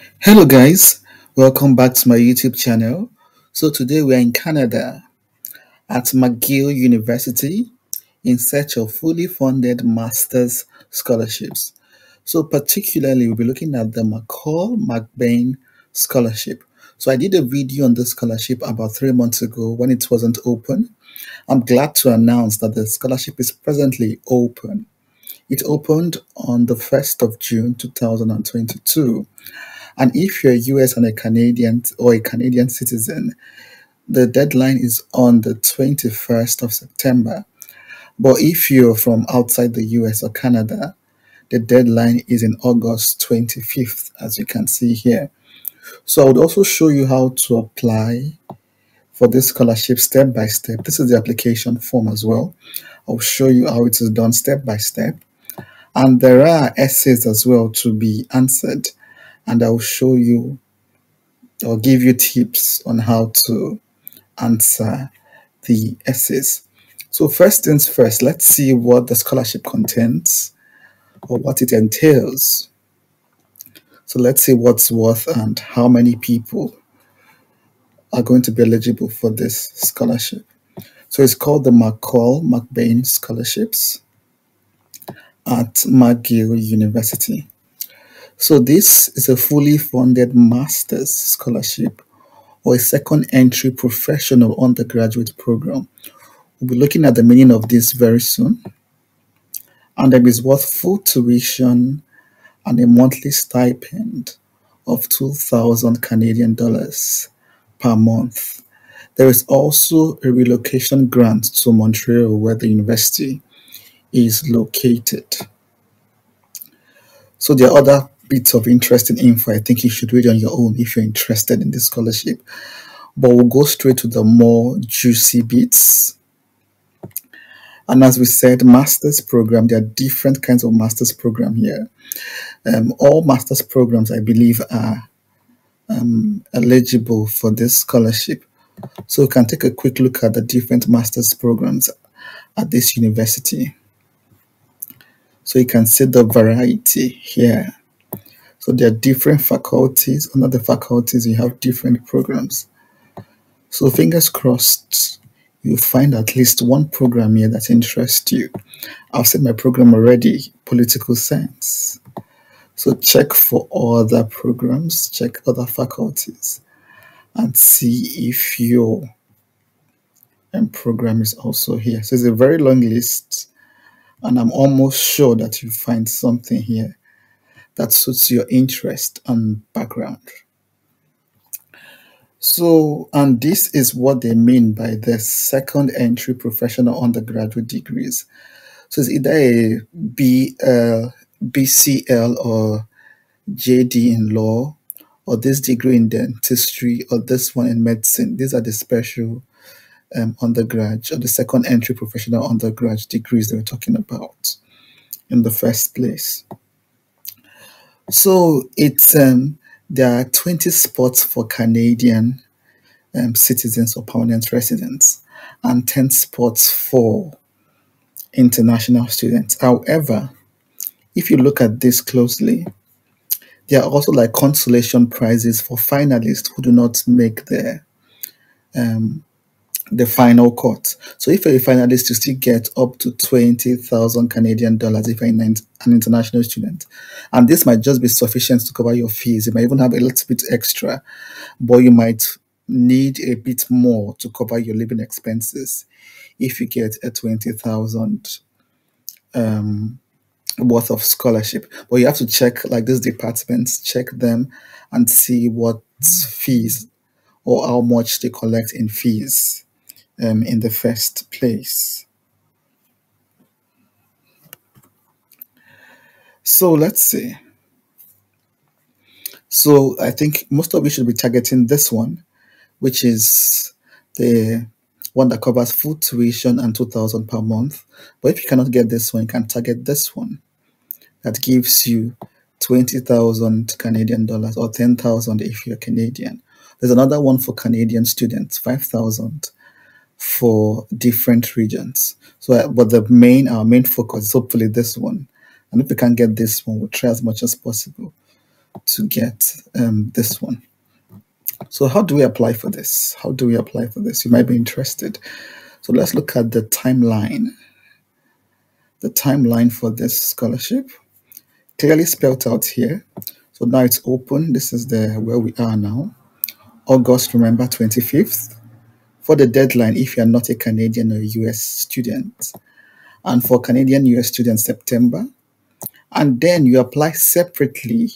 Hello guys, welcome back to my YouTube channel. So today we are in Canada at McGill University in search of fully funded master's scholarships. So particularly we'll be looking at the McCall MacBain scholarship. So I did a video on this scholarship about 3 months ago when it wasn't open. I'm glad to announce that the scholarship is presently open. It opened on the 1st of June 2022. And if you're a US and a Canadian or a Canadian citizen, the deadline is on the 21st of September. But if you're from outside the US or Canada, the deadline is in August 25th, as you can see here. So I would also show you how to apply for this scholarship step by step. This is the application form as well. I'll show you how it is done step by step. And there are essays as well to be answered. And I'll show you or give you tips on how to answer the essays. So first things first, let's see what the scholarship contains or what it entails. So let's see what's worth and how many people are going to be eligible for this scholarship. So it's called the McCall MacBain Scholarships at McGill University. So this is a fully funded master's scholarship or a second entry professional undergraduate program. We'll be looking at the meaning of this very soon. And it is worth full tuition and a monthly stipend of 2,000 Canadian dollars per month. There is also a relocation grant to Montreal where the university is located. So there are other bits of interesting info I think you should read on your own if you're interested in this scholarship. But we'll go straight to the more juicy bits. And as we said, master's program, there are different kinds of master's program here. All master's programs, I believe, are eligible for this scholarship. So we can take a quick look at the different master's programs at this university. So you can see the variety here. So there are different faculties. Under the faculties, you have different programs. So fingers crossed, you'll find at least one program here that interests you. I've said my program already, political science. So check for other programs, check other faculties, and see if your program is also here. So it's a very long list, and I'm almost sure that you find something here that suits your interest and background. So, and this is what they mean by the second entry professional undergraduate degrees. So it's either a BCL or JD in law, or this degree in dentistry, or this one in medicine. These are the special undergrad or the second entry professional undergrad degrees that we're talking about in the first place. So it's there are 20 spots for Canadian citizens or permanent residents and 10 spots for international students. However, if you look at this closely, there are also like consolation prizes for finalists who do not make the final cut. So if you're a finalist, you still get up to 20,000 Canadian dollars if you're an international student. And this might just be sufficient to cover your fees. You might even have a little bit extra, but you might need a bit more to cover your living expenses if you get a 20,000 worth of scholarship. But you have to check like these departments, check them and see what fees or how much they collect in fees in the first place. So let's see. So I think most of you should be targeting this one, which is the one that covers full tuition and 2,000 per month. But if you cannot get this one, you can target this one that gives you 20,000 Canadian dollars or 10,000 if you're Canadian. There's another one for Canadian students, 5,000 for different regions. So, but our main focus is hopefully this one. And if we can get this one, we'll try as much as possible to get this one. So how do we apply for this? How do we apply for this? You might be interested. So let's look at the timeline. The timeline for this scholarship, clearly spelled out here. So now it's open. This is the where we are now. August, remember, 25th. For the deadline, if you're not a Canadian or US student. And for Canadian US students, September. And then you apply separately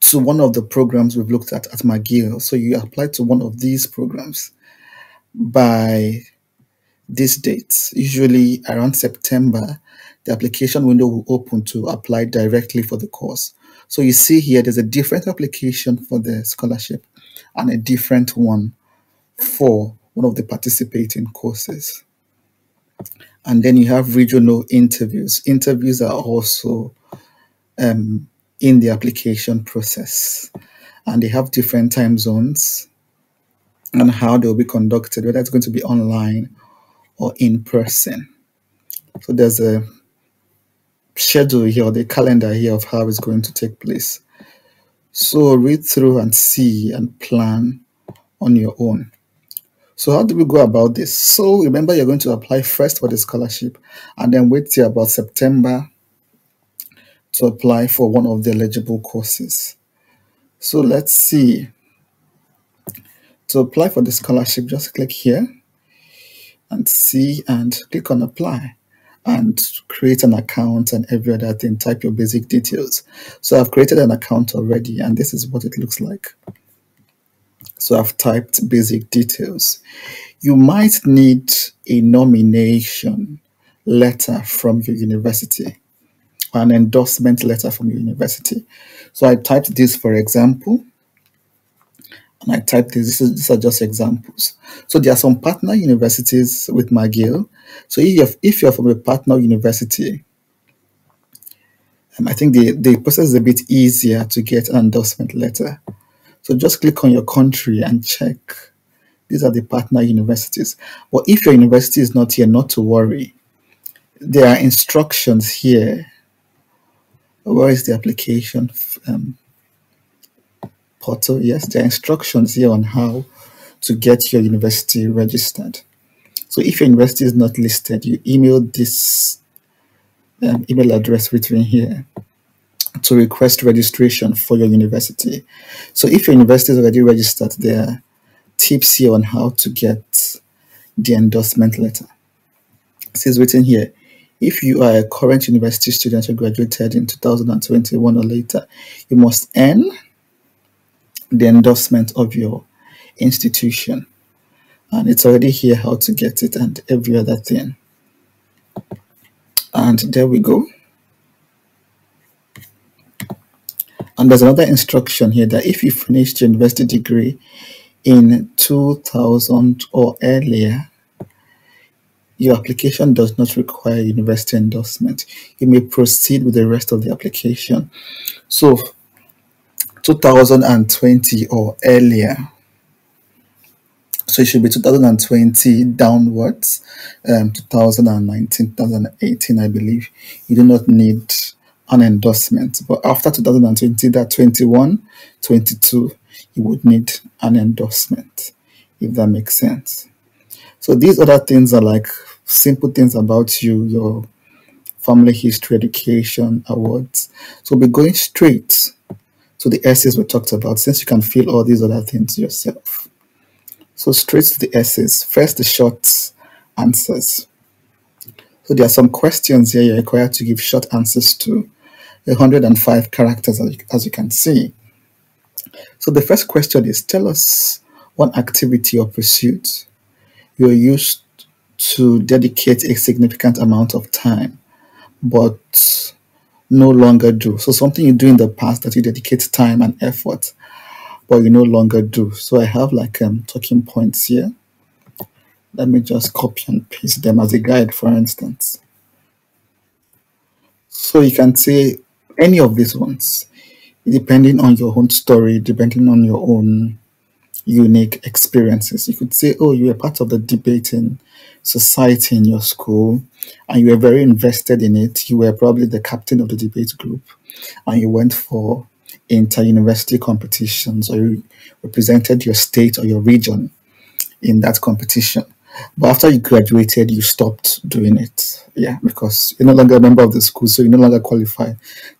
to one of the programs we've looked at McGill. So you apply to one of these programs by this date. Usually around September, the application window will open to apply directly for the course. So you see here, there's a different application for the scholarship and a different one for one of the participating courses. And then you have regional interviews. Interviews are also in the application process, and they have different time zones and how they'll be conducted, whether it's going to be online or in person. So there's a schedule here, or the calendar here of how it's going to take place. So read through and see and plan on your own. So how do we go about this? So remember, you're going to apply first for the scholarship and then wait till about September to apply for one of the eligible courses. So let's see. To apply for the scholarship, just click here and see and click on apply and create an account and every other thing. Type your basic details. So I've created an account already and this is what it looks like. So I've typed basic details. You might need a nomination letter from your university, an endorsement letter from your university. So I typed this, for example, and I typed this. These are just examples. So there are some partner universities with McGill. So if you're from a partner university, I think the process is a bit easier to get an endorsement letter. So just click on your country and check. These are the partner universities. But if your university is not here, not to worry. There are instructions here. Where is the application portal? Yes, there are instructions here on how to get your university registered. So if your university is not listed, you email this email address written here to request registration for your university. So if your university is already registered, there are tips here on how to get the endorsement letter. It says written here, if you are a current university student who graduated in 2021 or later, you must earn the endorsement of your institution. And it's already here how to get it and every other thing. And there we go. And there's another instruction here that if you finished your university degree in 2000 or earlier, your application does not require university endorsement. You may proceed with the rest of the application. So 2020 or earlier. So it should be 2020 downwards, 2019, 2018, I believe. You do not need an endorsement. But after 2020, that 21, 22, you would need an endorsement, if that makes sense. So these other things are like simple things about you, your family history, education, awards. So we'll be going straight to the essays we talked about, since you can fill all these other things yourself. So straight to the essays. First, the short answers. So there are some questions here you're required to give short answers to, 105 characters, as you can see. So the first question is, tell us one activity or pursuit you're used to dedicate a significant amount of time, but no longer do. So something you do in the past that you dedicate time and effort, but you no longer do. So I have like talking points here. Let me just copy and paste them as a guide, for instance. So you can say any of these ones, depending on your own story, depending on your own unique experiences. You could say, oh, you were part of the debating society in your school and you were very invested in it. You were probably the captain of the debate group. and you went for inter-university competitions, or you represented your state or your region in that competition. But after you graduated, you stopped doing it. Yeah, because you're no longer a member of the school, so you no longer qualify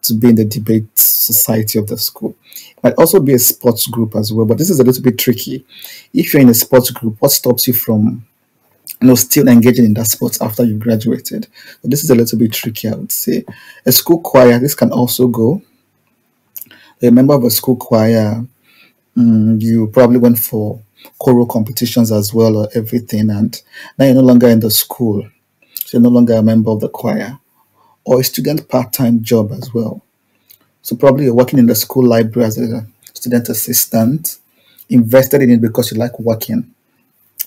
to be in the debate society of the school. It might also be a sports group as well, but this is a little bit tricky. If you're in a sports group, what stops you from still engaging in that sport after you graduated? So this is a little bit tricky, I would say. A school choir, this can also go. A member of a school choir, you probably went for choral competitions as well or everything, and now you're no longer in the school, so you're no longer a member of the choir. Or a student part-time job as well. So probably you're working in the school library as a student assistant, invested in it because you like working,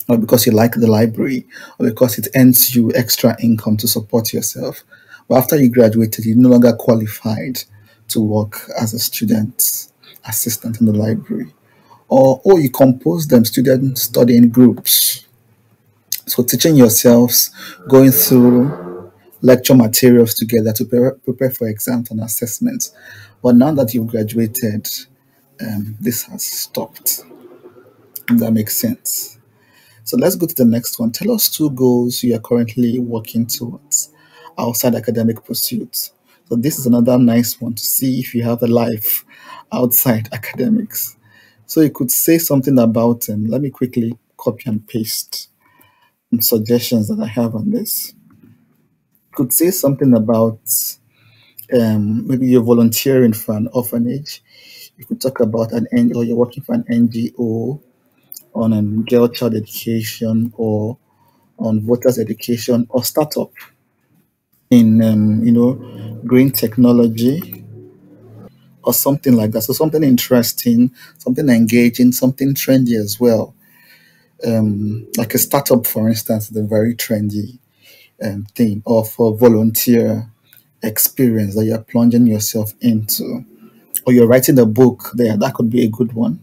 or because you like the library, or because it earns you extra income to support yourself. But after you graduated, you're no longer qualified to work as a student assistant in the library. Or you compose them student studying groups. So teaching yourselves, going through lecture materials together to prepare for exams and assessments. But now that you've graduated, this has stopped. If that makes sense. So let's go to the next one. Tell us two goals you are currently working towards outside academic pursuits. So this is another nice one to see if you have a life outside academics. So you could say something about them. Let me quickly copy and paste some suggestions that I have on this. You could say something about maybe you're volunteering for an orphanage. You could talk about or you're working for an NGO on girl child education, or on voters education, or startup in green technology or something like that. So something interesting, something engaging, something trendy as well. Like a startup, for instance, is a very trendy thing, or for volunteer experience that you're plunging yourself into, or you're writing a book. There, that could be a good one.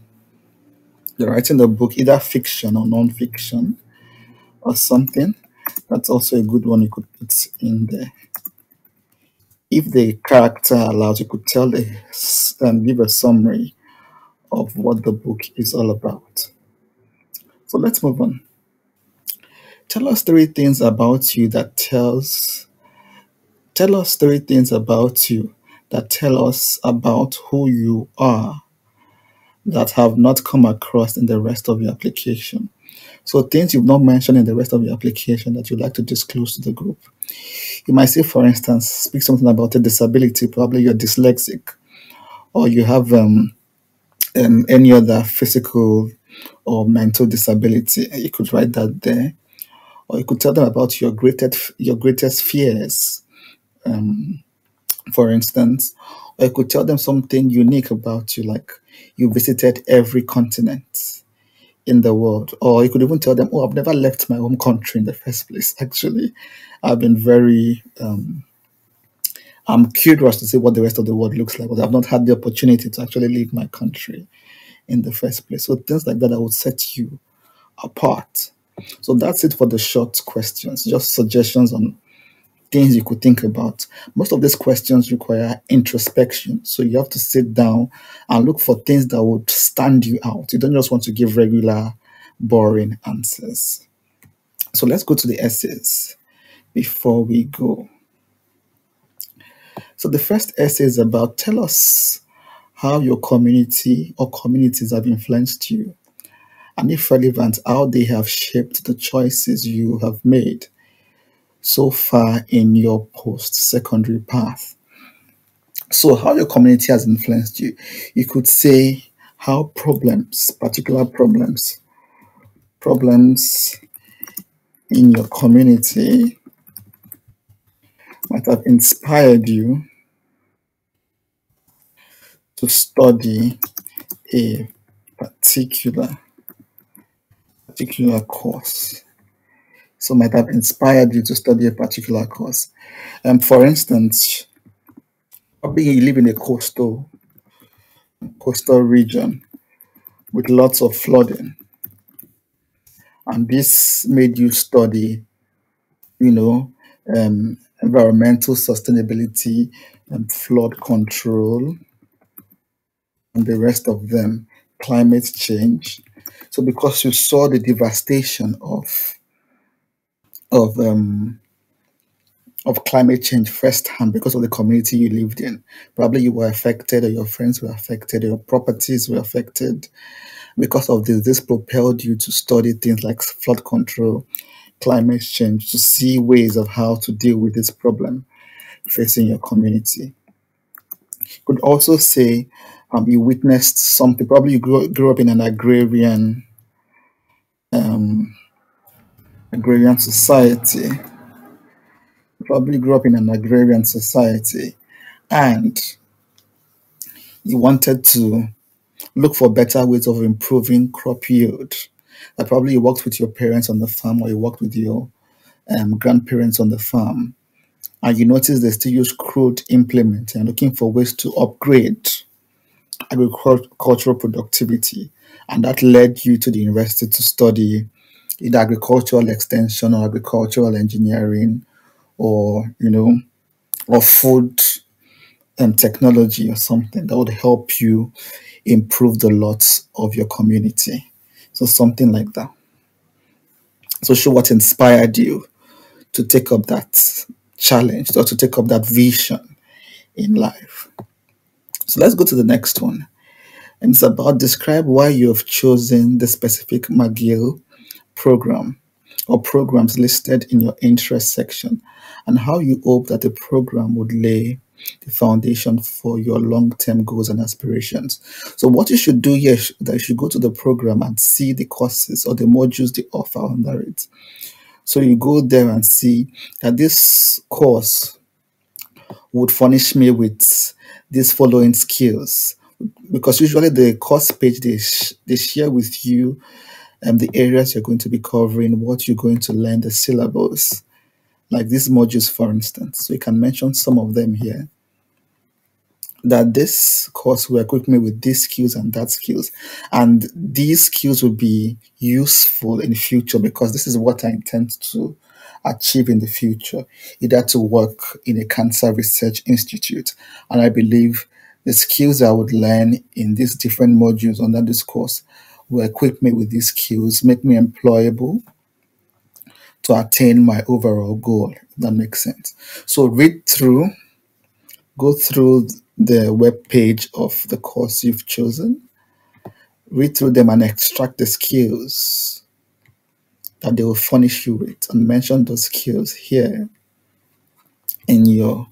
You're writing a book, either fiction or non-fiction or something. That's also a good one you could put in there. If the character allows, you could give a summary of what the book is all about. So let's move on. Tell us three things about you that tells. Tell us three things about you that tell us about who you are that have not come across in the rest of your application. So things you've not mentioned in the rest of your application that you'd like to disclose to the group. You might say, for instance, speak something about a disability. Probably you're dyslexic, or you have any other physical or mental disability. You could write that there, or you could tell them about your greatest fears, for instance, or you could tell them something unique about you, like you visited every continent in the world, or you could even tell them, "Oh, I've never left my home country in the first place. Actually, I've been very I'm curious to see what the rest of the world looks like, but I've not had the opportunity to actually leave my country in the first place." So things like that would set you apart. So that's it for the short questions, just suggestions on things you could think about. Most of these questions require introspection. So you have to sit down and look for things that would stand you out. You don't just want to give regular, boring answers. So let's go to the essays before we go. So the first essay is about tell us how your community or communities have influenced you, and if relevant, how they have shaped the choices you have made so far in your post secondary path. So, how your community has influenced you. You could say how particular problems in your community might have inspired you to study a particular particular course. So might have inspired you to study a particular course. For instance, probably you live in a coastal region with lots of flooding, and this made you study, environmental sustainability, flood control, and the rest of them, climate change. So because you saw the devastation of um, of climate change firsthand because of the community you lived in, probably you were affected, or your friends were affected, or your properties were affected because of this. This propelled you to study things like flood control, climate change, to see ways of how to deal with this problem facing your community. Could also say you witnessed something. Probably you grew up in an agrarian society. Probably grew up in an agrarian society, and you wanted to look for better ways of improving crop yield. Probably you worked with your parents on the farm, or you worked with your grandparents on the farm, and you notice they still use crude implements and looking for ways to upgrade agricultural productivity. And that led you to the university to study either agricultural extension or agricultural engineering, or or food and technology, or something that would help you improve the lots of your community. So something like that. So show what inspired you to take up that challenge, or to take up that vision in life. So let's go to the next one. And it's about describe why you have chosen the specific McGill program or programs listed in your interest section, and how you hope that the program would lay the foundation for your long-term goals and aspirations. So what you should do here is that you should go to the program and see the courses or the modules they offer under it. So you go there and see that this course would furnish me with these following skills, because usually the course page they share with you the areas you're going to be covering, what you're going to learn, the syllabus, like these modules, for instance. So you can mention some of them here. That this course will equip me with these skills and that skills, and these skills will be useful in the future because this is what I intend to achieve in the future, either to work in a cancer research institute. And I believe the skills I would learn in these different modules under this course will equip me with these skills, make me employable to attain my overall goal, if that makes sense. So go through the web page of the course you've chosen, read through them and extract the skills that they will furnish you with, and mention those skills here in your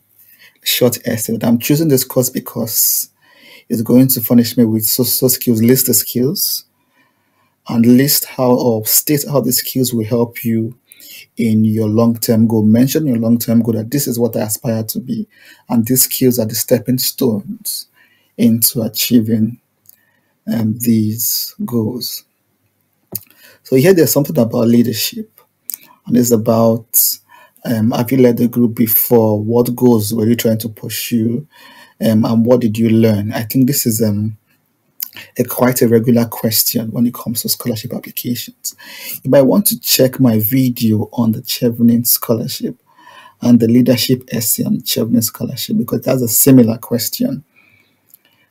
short essay. I'm choosing this course because it's going to furnish me with so skills. List the skills and list how, or state how the skills will help you in your long-term goal. Mention your long-term goal, that this is what I aspire to be, and these skills are the stepping stones into achieving these goals. So here there's something about leadership, and it's about have you led the group before? What goals were you trying to pursue, and what did you learn? I think this is quite a regular question when it comes to scholarship applications. You might want to check my video on the Chevening Scholarship and the leadership essay on Chevening Scholarship, because that's a similar question.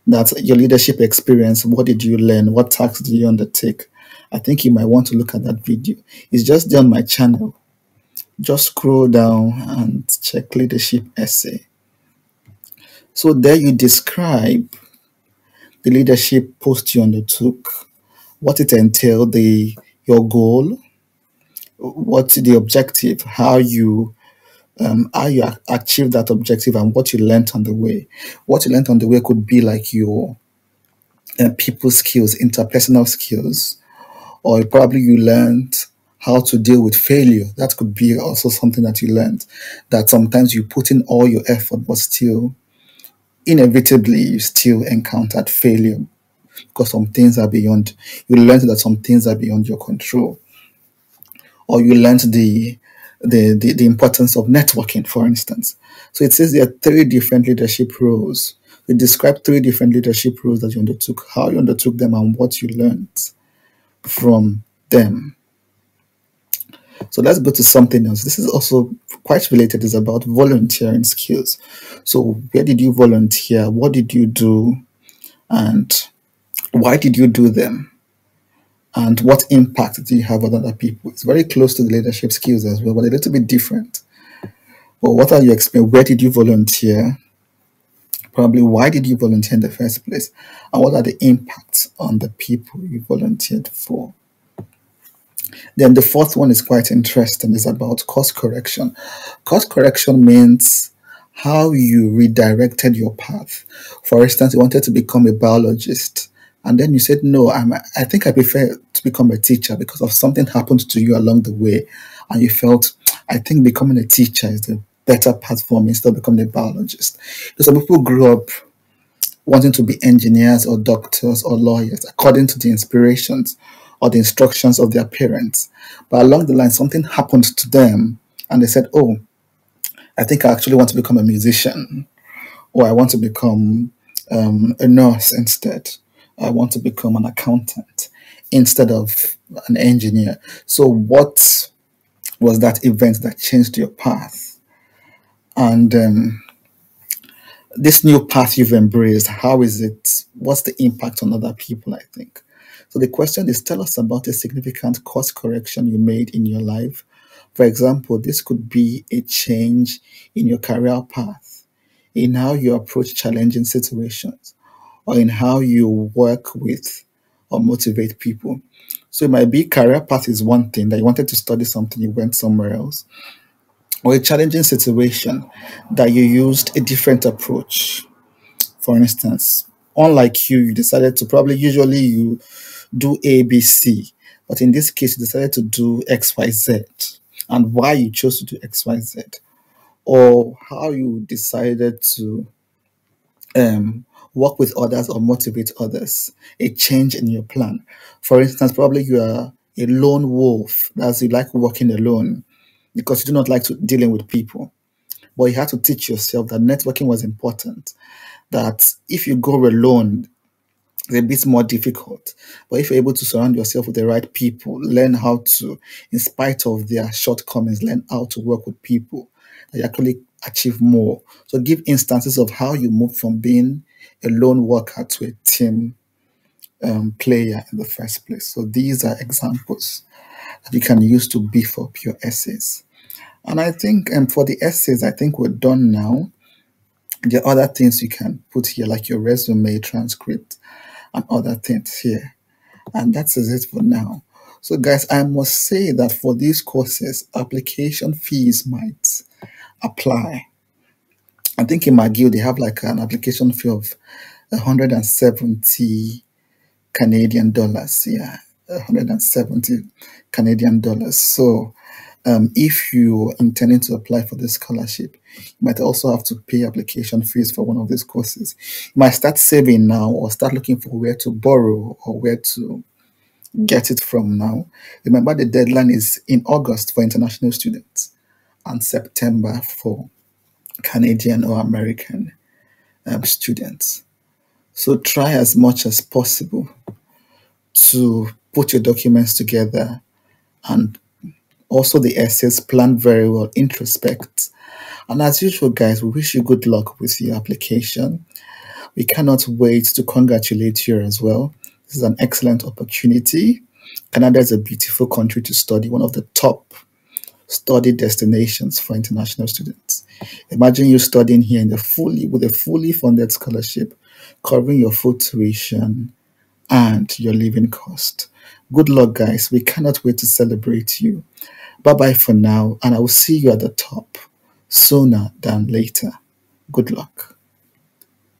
That's your leadership experience. What did you learn? What tasks did you undertake? I think you might want to look at that video. It's just there on my channel. Just scroll down and check leadership essay. So there you describe the leadership post you undertook, what it entailed, your goal, what the objective, how you achieve that objective, and what you learned on the way. What you learned on the way could be like your people skills, interpersonal skills, or probably you learned how to deal with failure. That could be also something that you learned, that sometimes you put in all your effort, but still, inevitably, you still encountered failure because some things are beyond, you learned that some things are beyond your control. Or you learned the importance of networking, for instance. So it says there are 3 different leadership roles. It describes 3 different leadership roles that you undertook, how you undertook them, and what you learned from them. So let's go to something else. This is also quite related. It's about volunteering skills. So where did you volunteer? What did you do? And why did you do them? And what impact do you have on other people? It's very close to the leadership skills as well, but a little bit different. But what are your experience? Where did you volunteer? Probably why did you volunteer in the first place? And what are the impacts on the people you volunteered for? Then the fourth one is quite interesting. It's about course correction. Course correction means how you redirected your path. For instance, you wanted to become a biologist, and then you said, "No, I think I prefer to become a teacher because of something happened to you along the way, and you felt, I think becoming a teacher is the better path for me instead of becoming a biologist." So some people grew up wanting to be engineers or doctors or lawyers according to the inspirations or the instructions of their parents. But along the line, something happened to them and they said, "Oh, I think I actually want to become a musician, or I want to become a nurse instead. I want to become an accountant instead of an engineer." So, what was that event that changed your path? And this new path you've embraced, how is it? What's the impact on other people? I think. So the question is, tell us about a significant course correction you made in your life. For example, this could be a change in your career path, in how you approach challenging situations, or in how you work with or motivate people. So it might be career path is one thing that you wanted to study something, you went somewhere else, or a challenging situation that you used a different approach. For instance, unlike you decided to probably usually you do A, B, C, but in this case, you decided to do X, Y, Z, and why you chose to do X, Y, Z, or how you decided to work with others or motivate others, a change in your plan. For instance, probably you are a lone wolf, that's you like working alone because you do not like to dealing with people. But you had to teach yourself that networking was important, that if you go alone, it's a bit more difficult. But if you're able to surround yourself with the right people, learn how to, in spite of their shortcomings, learn how to work with people, that you actually achieve more. So give instances of how you move from being a lone worker to a team player in the first place. So these are examples that you can use to beef up your essays. And I think for the essays, I think we're done now. There are other things you can put here, like your resume, transcript, and other things here. And that's it for now. So, guys, I must say that for these courses, application fees might apply. I think in McGill, they have like an application fee of 170 Canadian dollars. Yeah, 170 Canadian dollars. So, if you're intending to apply for this scholarship, you might also have to pay application fees for one of these courses. You might start saving now or start looking for where to borrow or where to get it from now. Remember, the deadline is in August for international students and September for Canadian or American students. So try as much as possible to put your documents together, and also the essays, plan very well, introspect. And as usual, guys, we wish you good luck with your application. We cannot wait to congratulate you as well. This is an excellent opportunity. Canada is a beautiful country to study, one of the top study destinations for international students. Imagine you studying here with a fully funded scholarship, covering your full tuition and your living cost. Good luck, guys. We cannot wait to celebrate you. Bye bye for now, and I will see you at the top sooner than later. Good luck.